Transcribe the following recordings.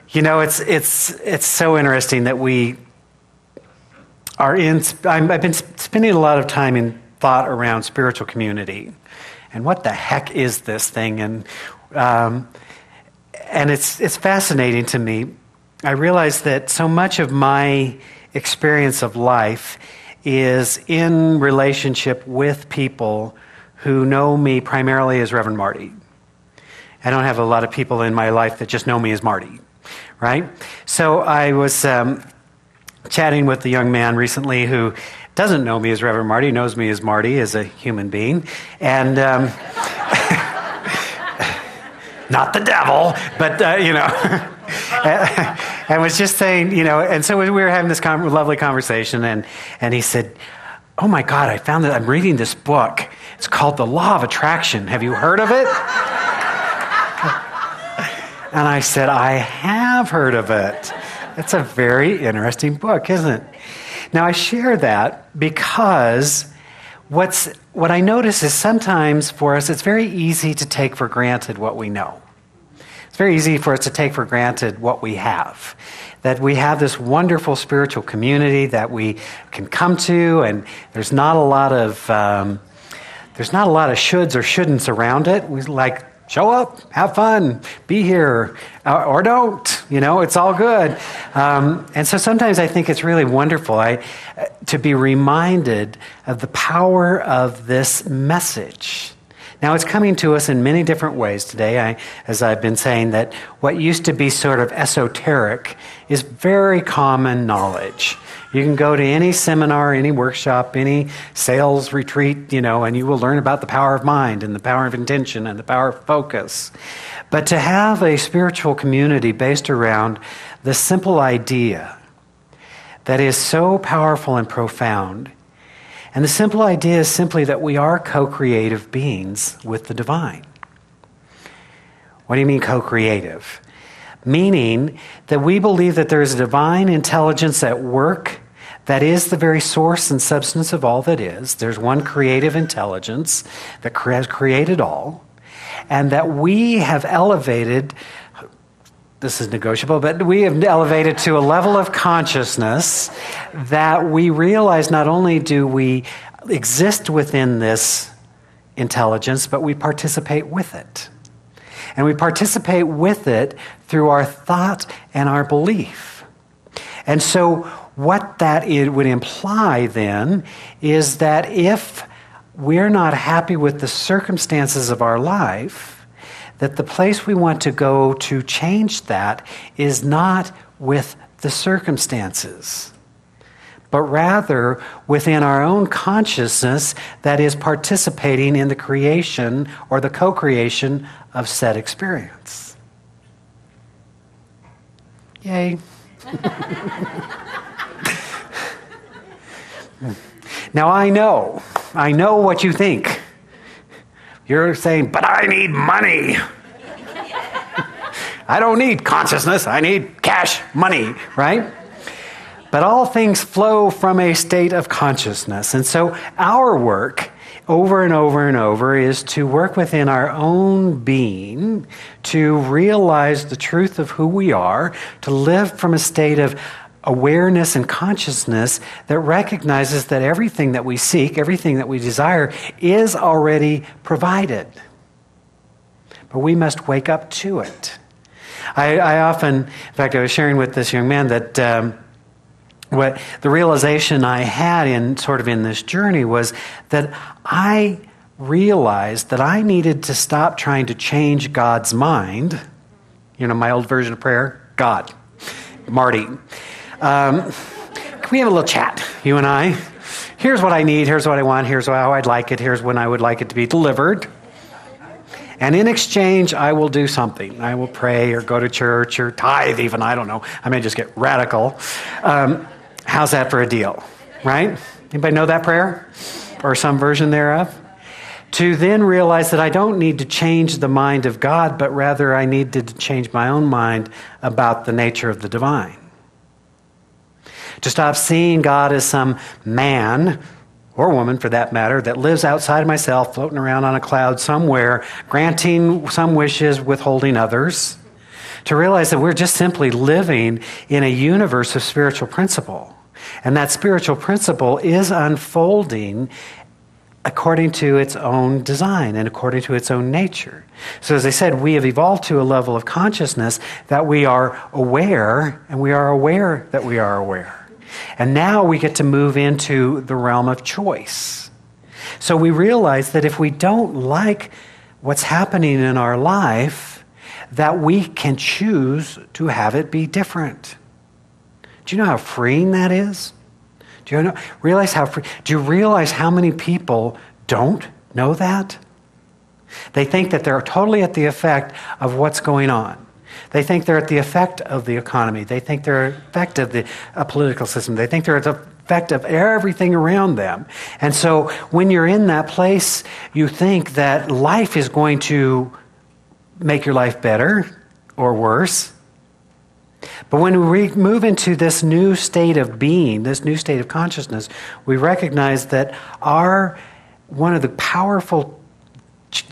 You know, it's so interesting that we are in. I've been spending a lot of time in thought around spiritual community, and what the heck is this thing? And it's fascinating to me. I realize that so much of my experience of life is in relationship with people who know me primarily as Rev Marty. I don't have a lot of people in my life that just know me as Marty, right? So I was chatting with a young man recently who doesn't know me as Rev Marty, knows me as Marty, as a human being, and not the devil, but, and was just saying, and so we were having this lovely conversation, and he said, "Oh my God, I found that I'm reading this book. It's called The Law of Attraction. Have you heard of it?" And I said, "I have heard of it. It's a very interesting book, isn't it?" Now, I share that because what I notice is sometimes for us, it's very easy to take for granted what we know. It's very easy for us to take for granted what we have. That we have this wonderful spiritual community that we can come to, and there's not a lot of shoulds or shouldn'ts around it. We like, show up, have fun, be here, or don't. It's all good. And so sometimes I think it's really wonderful to be reminded of the power of this message. Now, it's coming to us in many different ways today. As I've been saying, that what used to be sort of esoteric is very common knowledge. You can go to any seminar, any workshop, any sales retreat, and you will learn about the power of mind and the power of intention and the power of focus. But to have a spiritual community based around the simple idea that is so powerful and profound, and the simple idea is simply that we are co-creative beings with the divine. What do you mean co-creative? Meaning that we believe that there is a divine intelligence at work that is the very source and substance of all that is. There's one creative intelligence that has created all, and that we have elevated, this is negotiable, but we have elevated to a level of consciousness that we realize not only do we exist within this intelligence, but we participate with it. And we participate with it through our thought and our belief. And so what that would imply then is that if we're not happy with the circumstances of our life, that the place we want to go to change that is not with the circumstances, but rather within our own consciousness that is participating in the creation or the co-creation of said experience. Yay. Now I know what you think. You're saying, but I need money. I don't need consciousness. I need cash, money, right? But all things flow from a state of consciousness. And so our work over and over and over is to work within our own being, to realize the truth of who we are, to live from a state of awareness and consciousness that recognizes that everything that we seek, everything that we desire is already provided. But we must wake up to it. I often, in fact, I was sharing with this young man that what the realization I had in this journey was that I realized that I needed to stop trying to change God's mind. My old version of prayer, God, Marty. Can we have a little chat, you and I? Here's what I need, here's what I want, here's how I'd like it, here's when I would like it to be delivered. And in exchange, I will do something. I will pray or go to church or tithe even, I don't know. I may just get radical. How's that for a deal, right? Anybody know that prayer? Or some version thereof? To then realize that I don't need to change the mind of God, but rather I need to change my own mind about the nature of the divine. To stop seeing God as some man, or woman for that matter, that lives outside of myself, floating around on a cloud somewhere, granting some wishes, withholding others. To realize that we're just simply living in a universe of spiritual principle. And that spiritual principle is unfolding according to its own design and according to its own nature. So as I said, we have evolved to a level of consciousness that we are aware, and we are aware that we are aware. And now we get to move into the realm of choice. So we realize that if we don't like what's happening in our life, that we can choose to have it be different. Do you know how freeing that is? Do you realize how many people don't know that? They think that they're totally at the effect of what's going on. They think they're at the effect of the economy. They think they're at the effect of the political system. They think they're at the effect of everything around them. And so when you're in that place, you think that life is going to make your life better or worse. But when we move into this new state of being, this new state of consciousness, we recognize that one of the powerful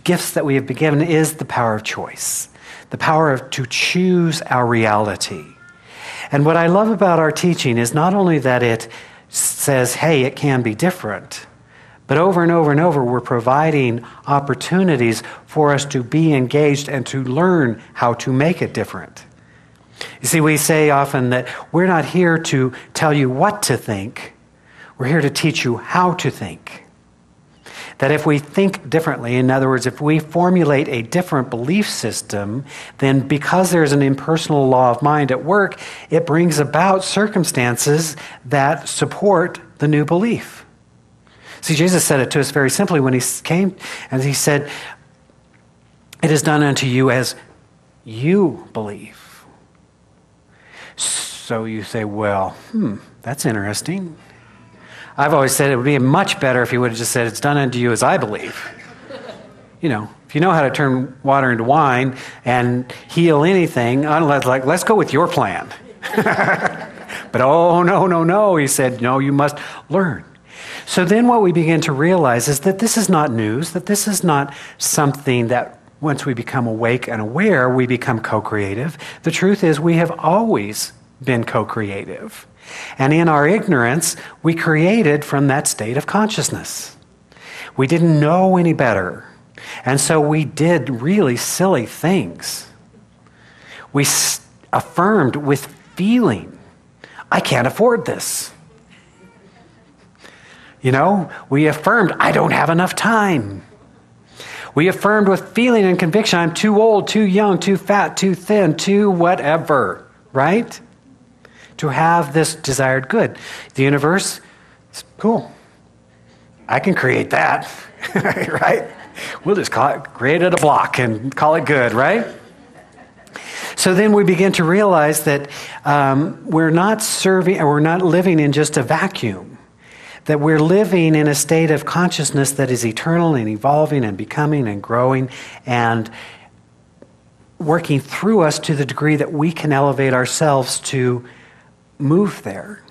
gifts that we have been given is the power of choice, the power to choose our reality. And what I love about our teaching is not only that it says, hey, it can be different, but over and over and over, we're providing opportunities for us to be engaged and to learn how to make it different. You see, we say often that we're not here to tell you what to think. We're here to teach you how to think. That if we think differently, in other words, if we formulate a different belief system, then because there's an impersonal law of mind at work, it brings about circumstances that support the new belief. See, Jesus said it to us very simply when he came, and he said, "It is done unto you as you believe." So you say, well, that's interesting. I've always said it would be much better if he would have just said, it's done unto you as I believe. You know, if you know how to turn water into wine and heal anything, let's go with your plan. But no, he said, no, you must learn. So then what we begin to realize is that this is not news, that this is not something that once we become awake and aware, we become co-creative. The truth is we have always been co-creative. And in our ignorance, we created from that state of consciousness. We didn't know any better. And so we did really silly things. We affirmed with feeling, I can't afford this. You know, we affirmed, I don't have enough time. We affirmed with feeling and conviction, I'm too old, too young, too fat, too thin, too whatever, right? To have this desired good. The universe is cool. I can create that, right? We'll just create it a block and call it good, right? So then we begin to realize that we're not living in just a vacuum. That we're living in a state of consciousness that is eternal and evolving and becoming and growing and working through us to the degree that we can elevate ourselves to move there.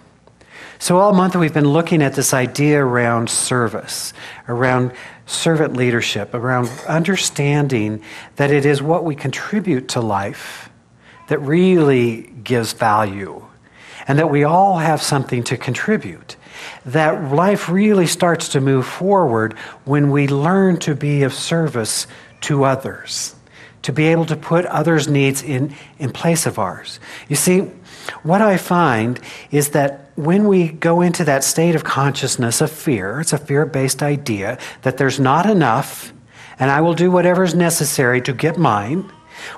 So all month we've been looking at this idea around service, around servant leadership, around understanding that it is what we contribute to life that really gives value, and that we all have something to contribute. That life really starts to move forward when we learn to be of service to others, to be able to put others' needs in place of ours. You see, what I find is that when we go into that state of consciousness of fear, it's a fear-based idea that there's not enough, and I will do whatever is necessary to get mine,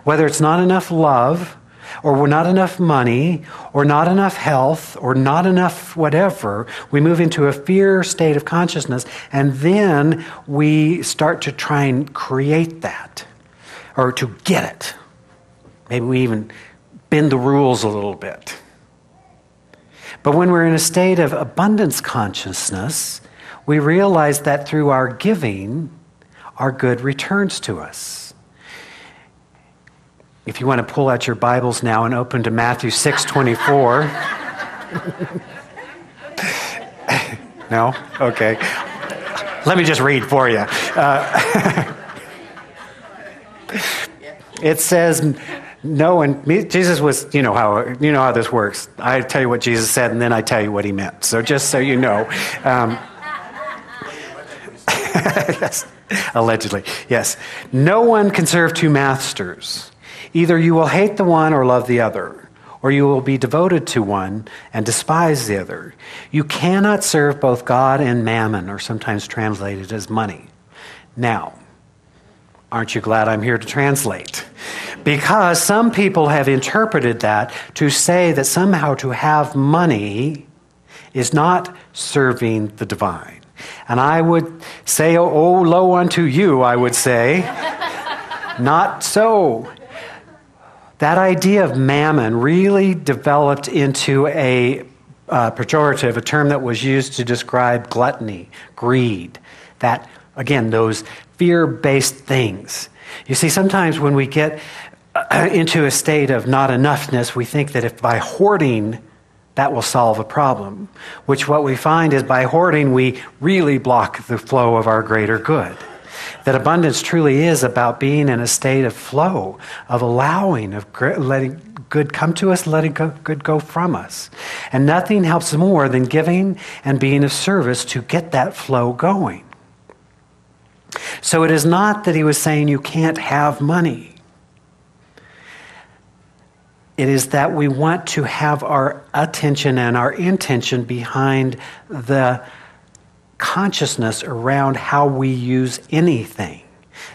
whether it's not enough love, or not enough money, or not enough health, or not enough whatever, we move into a fear state of consciousness, and then we start to try and create that, or to get it. Maybe we even bend the rules a little bit. But when we're in a state of abundance consciousness, we realize that through our giving, our good returns to us. If you want to pull out your Bibles now and open to Matthew 6:24. No? Okay. Let me just read for you. It says, Jesus was, you know how this works. I tell you what Jesus said, and then I tell you what he meant. So just so you know. Yes. Allegedly, yes. No one can serve two masters. Either you will hate the one or love the other, or you will be devoted to one and despise the other. You cannot serve both God and mammon, or sometimes translated as money. Now, aren't you glad I'm here to translate? Because some people have interpreted that to say that somehow to have money is not serving the divine. And I would say, oh, lo unto you, I would say. Not so. That idea of mammon really developed into a pejorative, a term that was used to describe gluttony, greed, that, again, those fear-based things. You see, sometimes when we get into a state of not enoughness, we think that if by hoarding that will solve a problem, which what we find is by hoarding, we really block the flow of our greater good. That abundance truly is about being in a state of flow, of allowing, of letting good come to us, letting good go from us. And nothing helps more than giving and being of service to get that flow going. So it is not that he was saying you can't have money. It is that we want to have our attention and our intention behind the consciousness around how we use anything,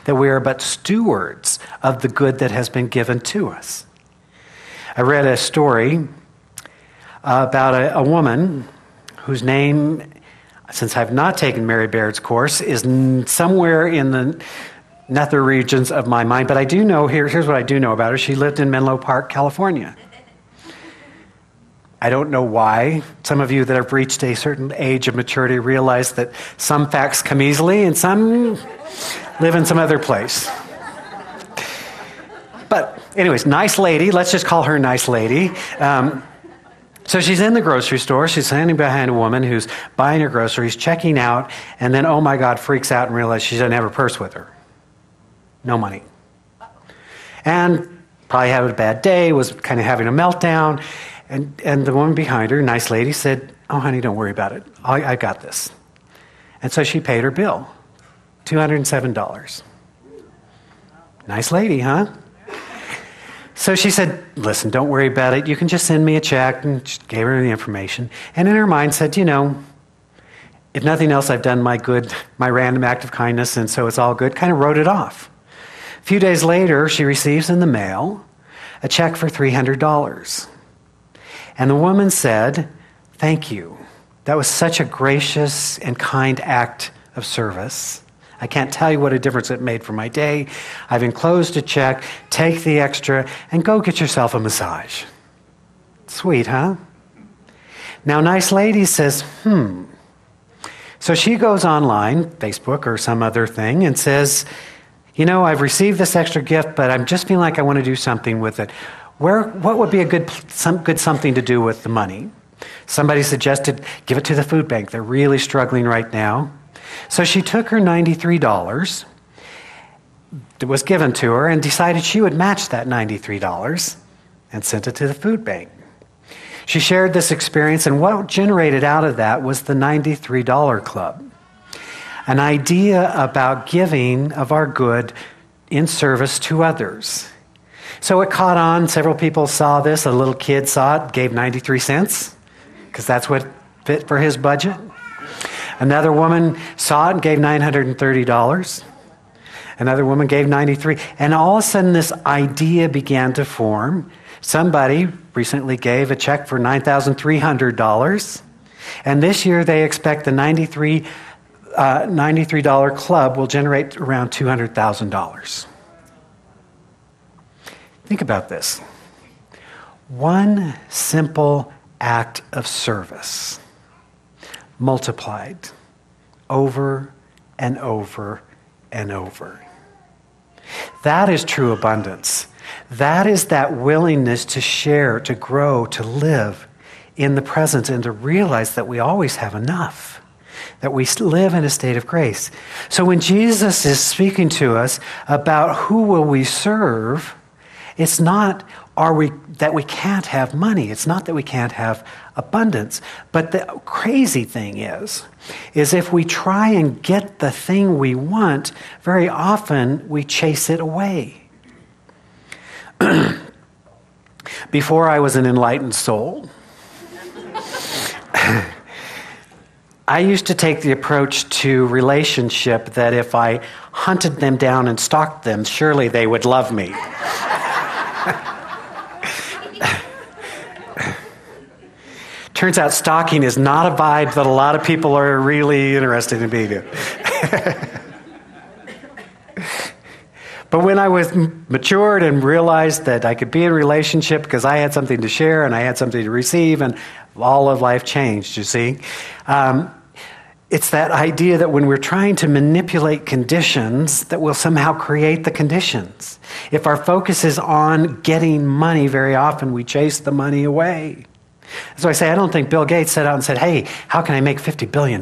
that we are but stewards of the good that has been given to us. I read a story about a woman whose name, since I've not taken Mary Baird's course, is somewhere in the nether regions of my mind, but I do know, here's what I do know about her. She lived in Menlo Park, California. I don't know why. Some of you that have reached a certain age of maturity realize that some facts come easily and some live in some other place. But anyways, nice lady. Let's just call her nice lady. So she's in the grocery store. She's standing behind a woman who's buying her groceries, checking out, and then, oh my God, freaks out and realizes she doesn't have her purse with her. No money. And probably had a bad day, was kind of having a meltdown. And the woman behind her, nice lady, said, oh, honey, don't worry about it. I got this. And so she paid her bill, $207. Nice lady, huh? So she said, listen, don't worry about it. You can just send me a check. And she gave her the information. And in her mind said, you know, if nothing else, I've done my random act of kindness, and so it's all good. Kind of wrote it off. A few days later, she receives in the mail a check for $300. And the woman said, thank you. That was such a gracious and kind act of service. I can't tell you what a difference it made for my day. I've enclosed a check. Take the extra and go get yourself a massage. Sweet, huh? Now, nice lady says, So she goes online, Facebook or some other thing, and says, you know, I've received this extra gift, but I'm just feeling like I want to do something with it. What would be a good something to do with the money? Somebody suggested give it to the food bank. They're really struggling right now. So she took her $93 that was given to her and decided she would match that $93 and sent it to the food bank. She shared this experience, and what generated out of that was the $93 Club, an idea about giving of our good in service to others. So it caught on. Several people saw this. A little kid saw it, gave 93 cents, because that's what fit for his budget. Another woman saw it and gave $930. Another woman gave 93. And all of a sudden, this idea began to form. Somebody recently gave a check for $9,300. And this year, they expect the $93 Club will generate around $200,000. Think about this. One simple act of service multiplied over and over and over. That is true abundance. That is that willingness to share, to grow, to live in the present, and to realize that we always have enough, that we live in a state of grace. So when Jesus is speaking to us about who will we serve, It's not that we can't have money. It's not that we can't have abundance. But the crazy thing is if we try and get the thing we want, very often we chase it away. Before I was an enlightened soul, I used to take the approach to relationship that if I hunted them down and stalked them, surely they would love me. Turns out stalking is not a vibe that a lot of people are really interested in being in. But when I was matured and realized that I could be in a relationship because I had something to share and I had something to receive, and all of life changed, you see. It's that idea that when we're trying to manipulate conditions, that we'll somehow create the conditions. If our focus is on getting money, very often we chase the money away. So I say, I don't think Bill Gates set out and said, hey, how can I make $50 billion?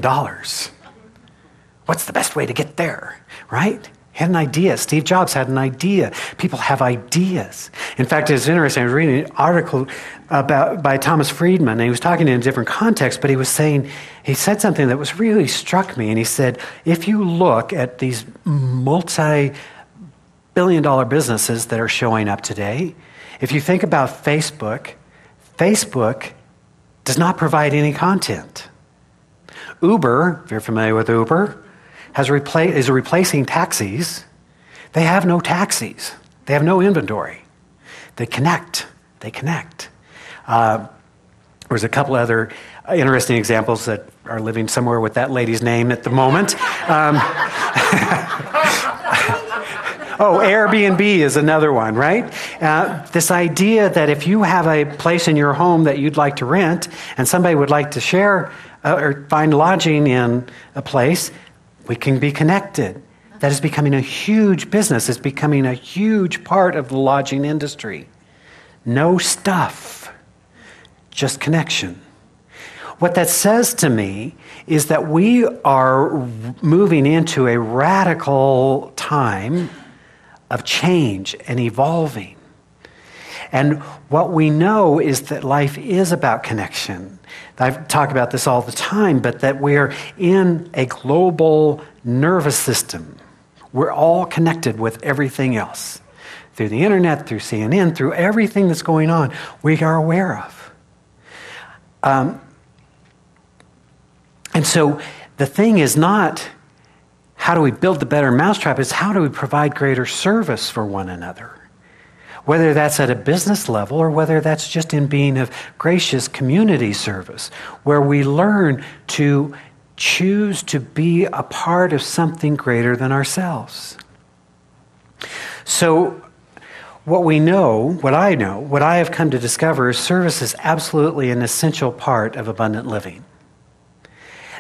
What's the best way to get there, right? He had an idea. Steve Jobs had an idea. People have ideas. In fact, it's interesting. I was reading an article by Thomas Friedman, and he was talking in a different context, but he said something that was really struck me, and he said, if you look at these multi-billion-dollar businesses that are showing up today, if you think about Facebook does not provide any content. Uber, if you're familiar with Uber, is replacing taxis. They have no taxis. They have no inventory. They connect. There's a couple other interesting examples that are living somewhere with that lady's name at the moment. Airbnb is another one, right? This idea that if you have a place in your home that you'd like to rent and somebody would like to share or find lodging in a place, we can be connected. That is becoming a huge business. It's becoming a huge part of the lodging industry. No stuff, just connection. What that says to me is that we are moving into a radical time of change and evolving. And what we know is that life is about connection. I talk about this all the time, but that we're in a global nervous system. We're all connected with everything else. Through the internet, through CNN, through everything that's going on, we are aware of. And so the thing is not how do we build the better mousetrap, it's how do we provide greater service for one another. Whether that's at a business level or whether that's just in being of gracious community service, where we learn to choose to be a part of something greater than ourselves. So what I have come to discover is service is absolutely an essential part of abundant living.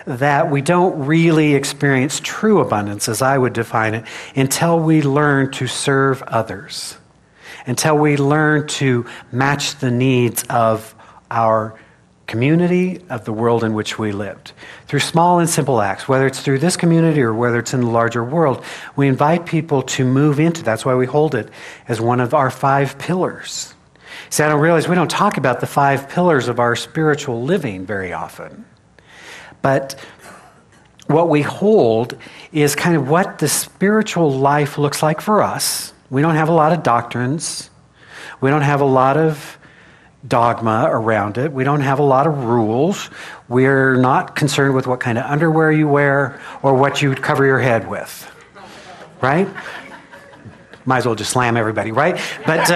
That we don't really experience true abundance, as I would define it, until we learn to serve others. Until we learn to match the needs of our community, of the world in which we lived. Through small and simple acts, whether it's through this community or whether it's in the larger world, we invite people to move into, that's why we hold it as one of our 5 pillars. See, I don't realize we don't talk about the 5 pillars of our spiritual living very often. But what we hold is kind of what the spiritual life looks like for us. We don't have a lot of doctrines. We don't have a lot of dogma around it. We don't have a lot of rules. We're not concerned with what kind of underwear you wear or what you cover your head with. Right? Might as well just slam everybody, right? But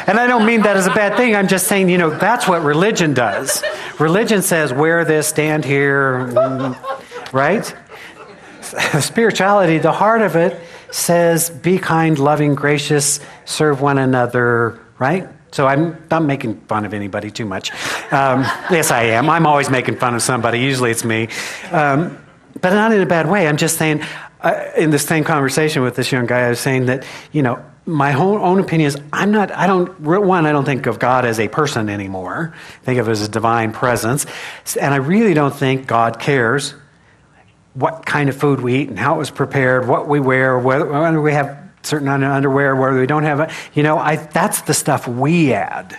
and I don't mean that as a bad thing. I'm just saying, that's what religion does. Religion says, wear this, stand here, right? Spirituality, the heart of it, says, be kind, loving, gracious, serve one another, right? So I'm not making fun of anybody too much. Yes, I am. I'm always making fun of somebody. Usually it's me. But not in a bad way. I'm just saying, in this same conversation with this young guy, I was saying that, my own opinion is I don't think of God as a person anymore. I think of it as a divine presence. And I really don't think God cares what kind of food we eat and how it was prepared, what we wear, whether we have certain underwear where we don't have that's the stuff we add.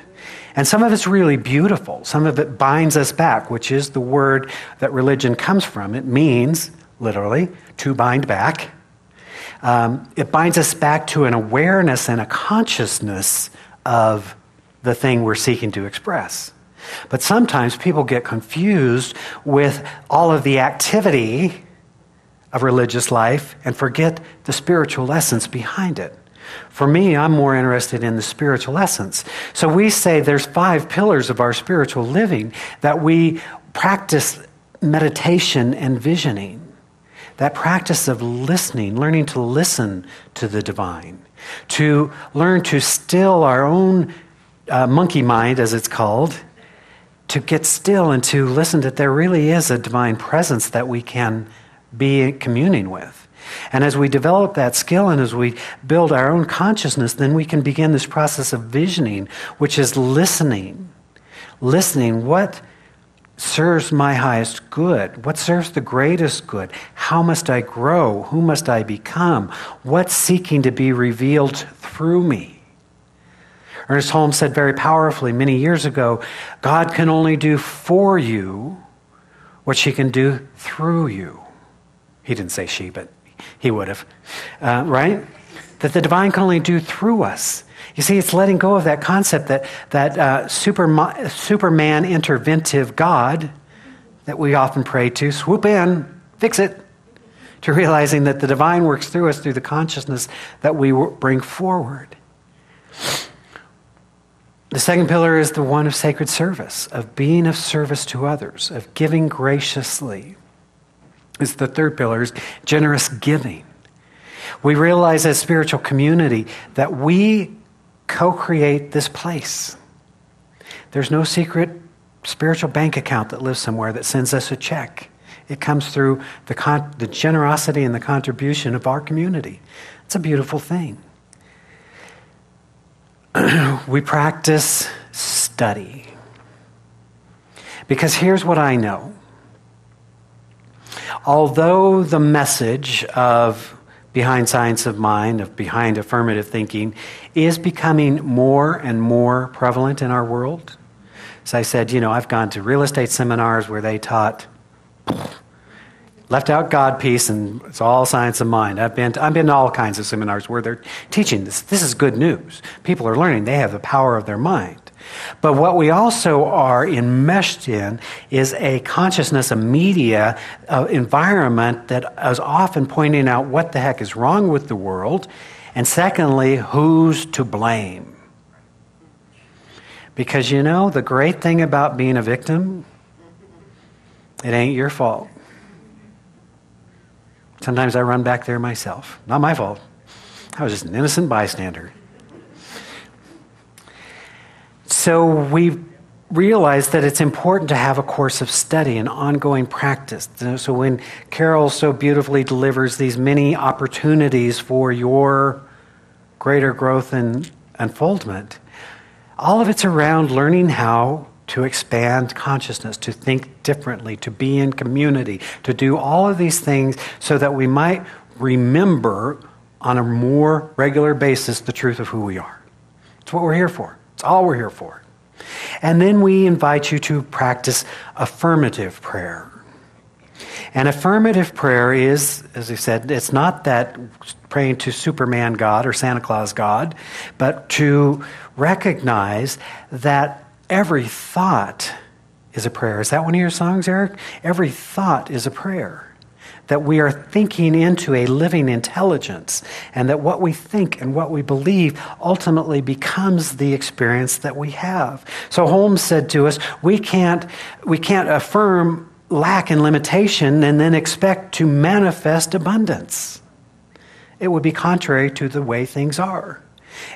And some of it's really beautiful. Some of it binds us back, which is the word that religion comes from. It means, literally, to bind back. It binds us back to an awareness and a consciousness of the thing we're seeking to express. But sometimes people get confused with all of the activity of religious life and forget the spiritual essence behind it. For me, I'm more interested in the spiritual essence. So we say there's 5 pillars of our spiritual living, that we practice meditation and visioning. That practice of listening, learning to listen to the divine, to learn to still our own monkey mind, as it's called, to get still and to listen that there really is a divine presence that we can be communing with. And as we develop that skill and as we build our own consciousness, then we can begin this process of visioning, which is listening. Listening, what serves my highest good? What serves the greatest good? How must I grow? Who must I become? What's seeking to be revealed through me? Ernest Holmes said very powerfully many years ago, God can only do for you what she can do through you. He didn't say she, but he would have, right? That the divine can only do through us. You see, it's letting go of that concept that Superman interventive God that we often pray to, swoop in, fix it, to realizing that the divine works through us through the consciousness that we bring forward. The second pillar is the one of sacred service, of being of service to others, of giving graciously. Is the third pillar, is generous giving. We realize as spiritual community that we co-create this place. There's no secret spiritual bank account that lives somewhere that sends us a check. It comes through the generosity and the contribution of our community. It's a beautiful thing. We practice study. Because here's what I know. Although the message of behind science of mind, of behind affirmative thinking, is becoming more and more prevalent in our world. As I said, I've gone to real estate seminars where they taught, left out God piece, and it's all science of mind. I've been to all kinds of seminars where they're teaching this. This is good news. People are learning. They have the power of their mind. But what we also are enmeshed in is a consciousness, a media environment that is often pointing out what the heck is wrong with the world, and secondly, who's to blame. Because the great thing about being a victim, it ain't your fault. Sometimes I run back there myself. Not my fault. I was just an innocent bystander. So we realize that it's important to have a course of study and ongoing practice. So when Carol so beautifully delivers these many opportunities for your greater growth and unfoldment, all of it's around learning how to expand consciousness, to think differently, to be in community, to do all of these things so that we might remember on a more regular basis the truth of who we are. It's what we're here for. It's all we're here for. And then we invite you to practice affirmative prayer. And affirmative prayer is, as I said, it's not that praying to Superman God or Santa Claus God, but to recognize that every thought is a prayer. Is that one of your songs, Eric? Every thought is a prayer. That we are thinking into a living intelligence, and that what we think and what we believe ultimately becomes the experience that we have. So Holmes said to us, we can't affirm lack and limitation and then expect to manifest abundance. It would be contrary to the way things are.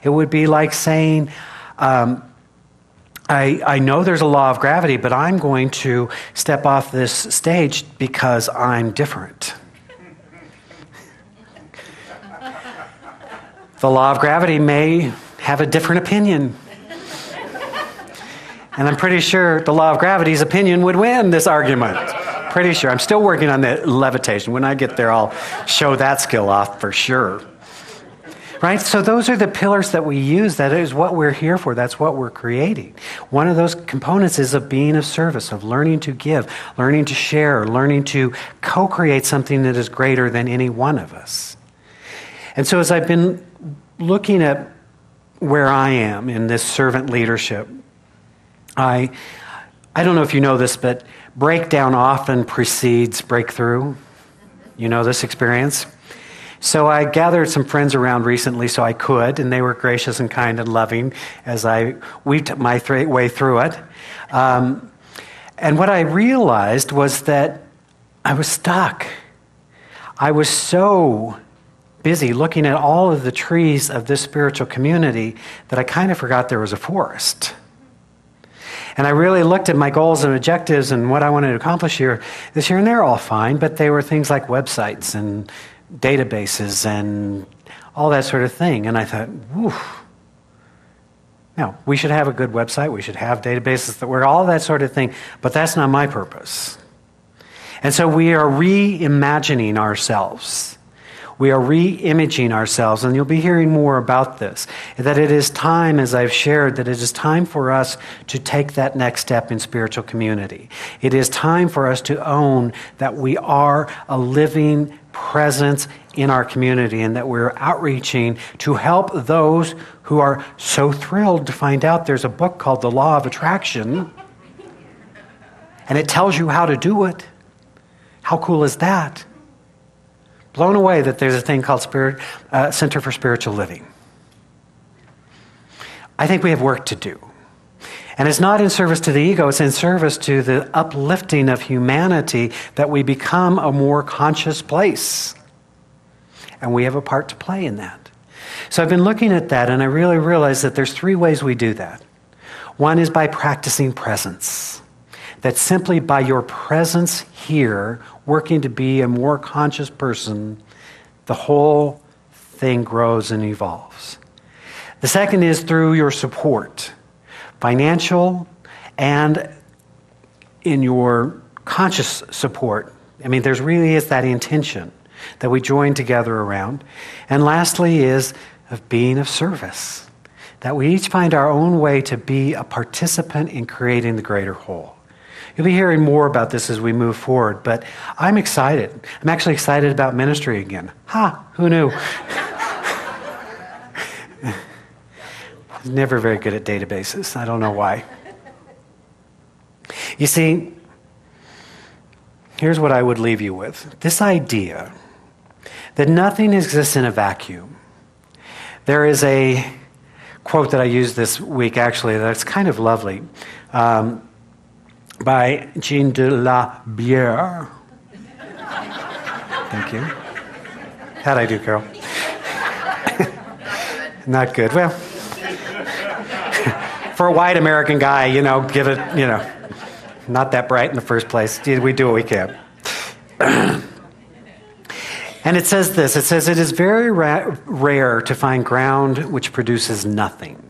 It would be like saying, I know there's a law of gravity, but I'm going to step off this stage because I'm different. The law of gravity may have a different opinion. And I'm pretty sure the law of gravity's opinion would win this argument. Pretty sure. I'm still working on the levitation. When I get there, I'll show that skill off for sure. Right? So those are the pillars that we use. That is what we're here for. That's what we're creating. One of those components is of being of service, of learning to give, learning to share, learning to co-create something that is greater than any one of us. And so as I've been looking at where I am in this servant leadership, I don't know if you know this, but breakdown often precedes breakthrough. You know this experience? So I gathered some friends around recently so I could, and they were gracious and kind and loving as I weaved my way through it. And what I realized was that I was stuck. I was so busy looking at all of the trees of this spiritual community that I kind of forgot there was a forest. And I really looked at my goals and objectives and what I wanted to accomplish this year, and they're all fine, but they were things like websites and databases and all that sort of thing. And I thought, woof. Now, we should have a good website. We should have databases that work, all that sort of thing. But that's not my purpose. And so we are reimagining ourselves. We are re-imaging ourselves, and you'll be hearing more about this, that it is time, as I've shared, that it is time for us to take that next step in spiritual community. It is time for us to own that we are a living presence in our community and that we're outreaching to help those who are so thrilled to find out there's a book called The Law of Attraction, and it tells you how to do it. How cool is that? Blown away that there's a thing called Center for Spiritual Living. I think we have work to do. And it's not in service to the ego, it's in service to the uplifting of humanity that we become a more conscious place. And we have a part to play in that. So I've been looking at that, and I really realized that there's 3 ways we do that. One is by practicing presence. That simply by your presence here, working to be a more conscious person, the whole thing grows and evolves. The second is through your support, financial and in your conscious support. I mean, there's really is that intention that we join together around. And lastly is of being of service, that we each find our own way to be a participant in creating the greater whole. You'll be hearing more about this as we move forward, but I'm excited. I'm actually excited about ministry again. Who knew? I was never very good at databases. I don't know why. You see, here's what I would leave you with. This idea that nothing exists in a vacuum. There is a quote that I used this week, actually, that's kind of lovely. By Jean de la Bruyere. Thank you. How'd I do, Carol? Not good. Well, for a white American guy, give it, not that bright in the first place. We do what we can. And it says this. It says, it is very rare to find ground which produces nothing.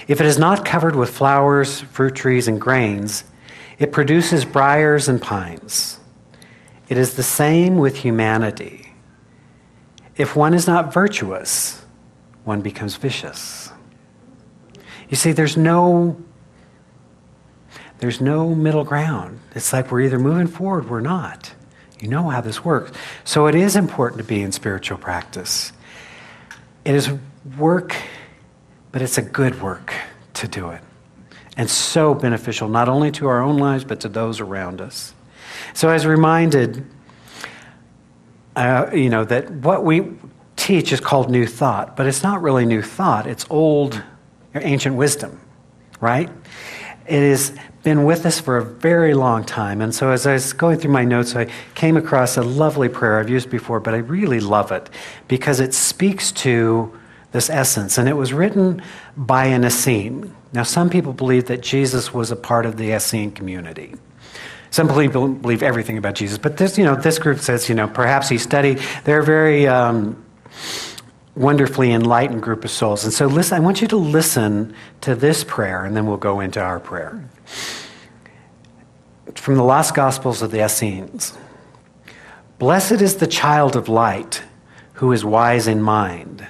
If it is not covered with flowers, fruit trees, and grains, it produces briars and pines. It is the same with humanity. If one is not virtuous, one becomes vicious. You see, there's no middle ground. It's like we're either moving forward or we're not. You know how this works. So it is important to be in spiritual practice. It is work, but it's a good work to do it. And so beneficial, not only to our own lives, but to those around us. So I was reminded, that what we teach is called new thought, but it's not really new thought. It's old, ancient wisdom, right? It has been with us for a very long time. And so as I was going through my notes, I came across a lovely prayer I've used before, but I really love it because it speaks to this essence. And it was written by an Essene. Now, some people believe that Jesus was a part of the Essene community. Some people believe everything about Jesus. But this group says, perhaps he studied. They're a very wonderfully enlightened group of souls. And so listen, I want you to listen to this prayer, and then we'll go into our prayer. It's from the Lost Gospels of the Essenes. Blessed is the child of light, who is wise in mind,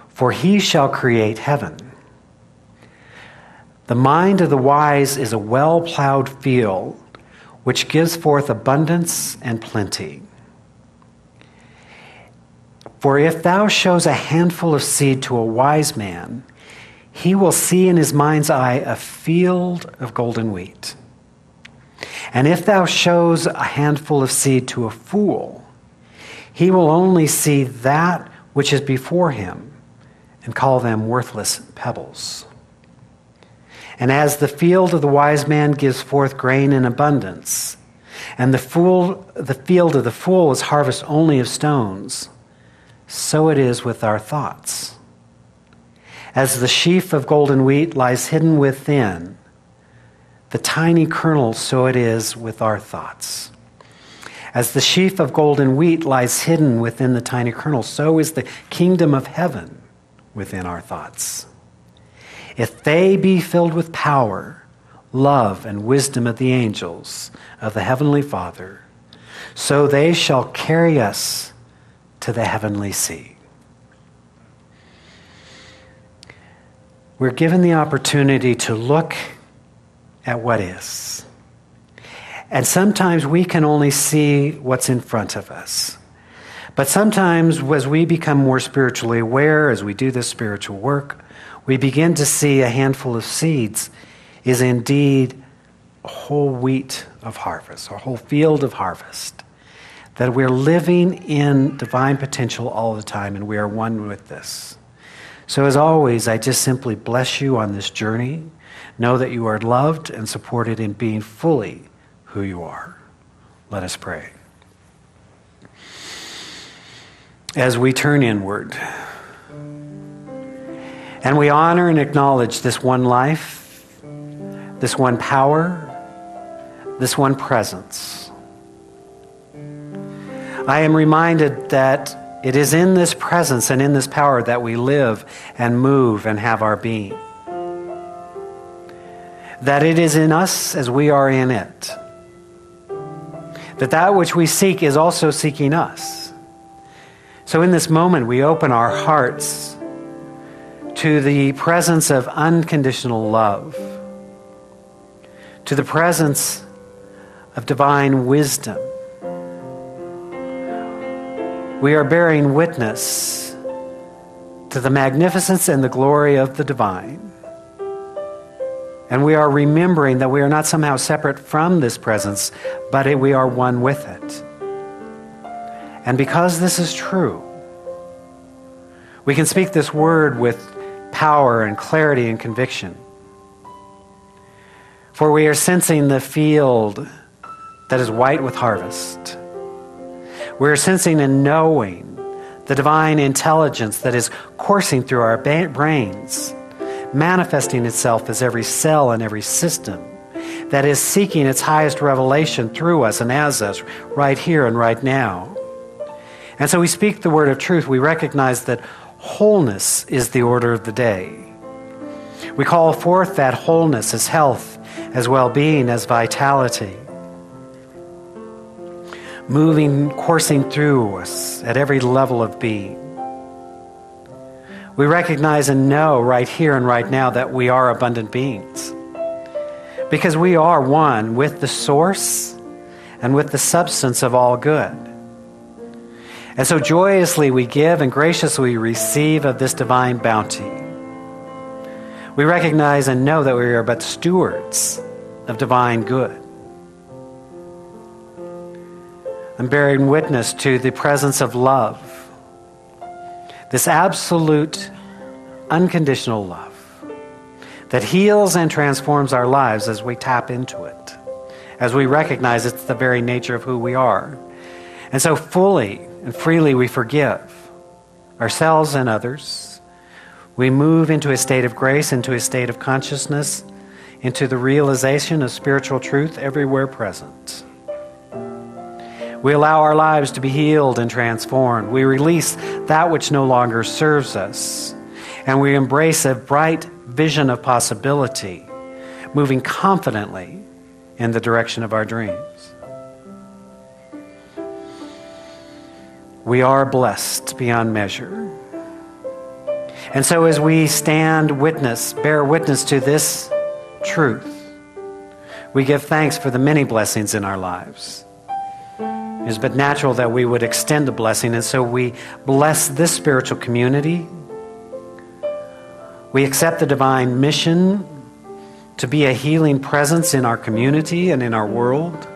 for he shall create heaven. The mind of the wise is a well-plowed field, which gives forth abundance and plenty. For if thou shows a handful of seed to a wise man, he will see in his mind's eye a field of golden wheat. And if thou shows a handful of seed to a fool, he will only see that which is before him and call them worthless pebbles. And as the field of the wise man gives forth grain in abundance, and the field of the fool is harvest only of stones, so it is with our thoughts. As the sheaf of golden wheat lies hidden within the tiny kernel, so it is with our thoughts. As the sheaf of golden wheat lies hidden within the tiny kernel, so is the kingdom of heaven within our thoughts. If they be filled with power, love, and wisdom of the angels of the heavenly Father, so they shall carry us to the heavenly sea. We're given the opportunity to look at what is. And sometimes we can only see what's in front of us. But sometimes as we become more spiritually aware, as we do this spiritual work, we begin to see a handful of seeds is indeed a whole wheat of harvest, a whole field of harvest. That we're living in divine potential all the time, and we are one with this. So as always, I just simply bless you on this journey. Know that you are loved and supported in being fully who you are. Let us pray. As we turn inward, and we honor and acknowledge this one life, this one power, this one presence. I am reminded that it is in this presence and in this power that we live and move and have our being. That it is in us as we are in it. That which we seek is also seeking us. So in this moment, we open our hearts to the presence of unconditional love, to the presence of divine wisdom. We are bearing witness to the magnificence and the glory of the divine. And we are remembering that we are not somehow separate from this presence, but we are one with it. And because this is true, we can speak this word with power and clarity and conviction. For we are sensing the field that is white with harvest. We are sensing and knowing the divine intelligence that is coursing through our brains, manifesting itself as every cell and every system, that is seeking its highest revelation through us and as us right here and right now. And so we speak the word of truth. We recognize that wholeness is the order of the day. We call forth that wholeness as health, as well-being, as vitality, moving, coursing through us at every level of being. We recognize and know right here and right now that we are abundant beings, because we are one with the source and with the substance of all good. And so joyously we give and graciously receive of this divine bounty. We recognize and know that we are but stewards of divine good. I'm bearing witness to the presence of love, this absolute, unconditional love that heals and transforms our lives as we tap into it, as we recognize it's the very nature of who we are. And so fully and freely we forgive ourselves and others. We move into a state of grace, into a state of consciousness, into the realization of spiritual truth everywhere present. We allow our lives to be healed and transformed. We release that which no longer serves us. And we embrace a bright vision of possibility, moving confidently in the direction of our dreams. We are blessed beyond measure. And so as we bear witness to this truth, we give thanks for the many blessings in our lives. It is but natural that we would extend a blessing, and so we bless this spiritual community. We accept the divine mission to be a healing presence in our community and in our world.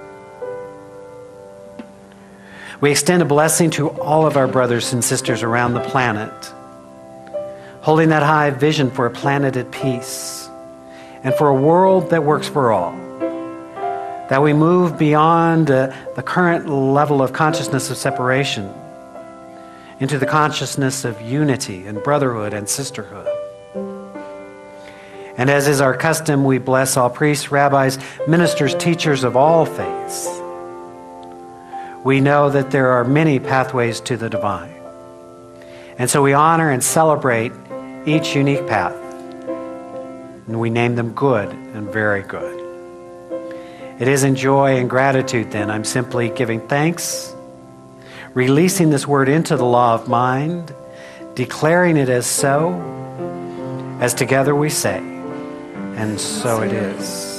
We extend a blessing to all of our brothers and sisters around the planet, holding that high vision for a planet at peace and for a world that works for all. That we move beyond the current level of consciousness of separation into the consciousness of unity and brotherhood and sisterhood. And as is our custom, we bless all priests, rabbis, ministers, teachers of all faiths. We know that there are many pathways to the divine. And so we honor and celebrate each unique path. And we name them good and very good. It is in joy and gratitude, then, I'm simply giving thanks, releasing this word into the law of mind, declaring it as so, as together we say, and so it is.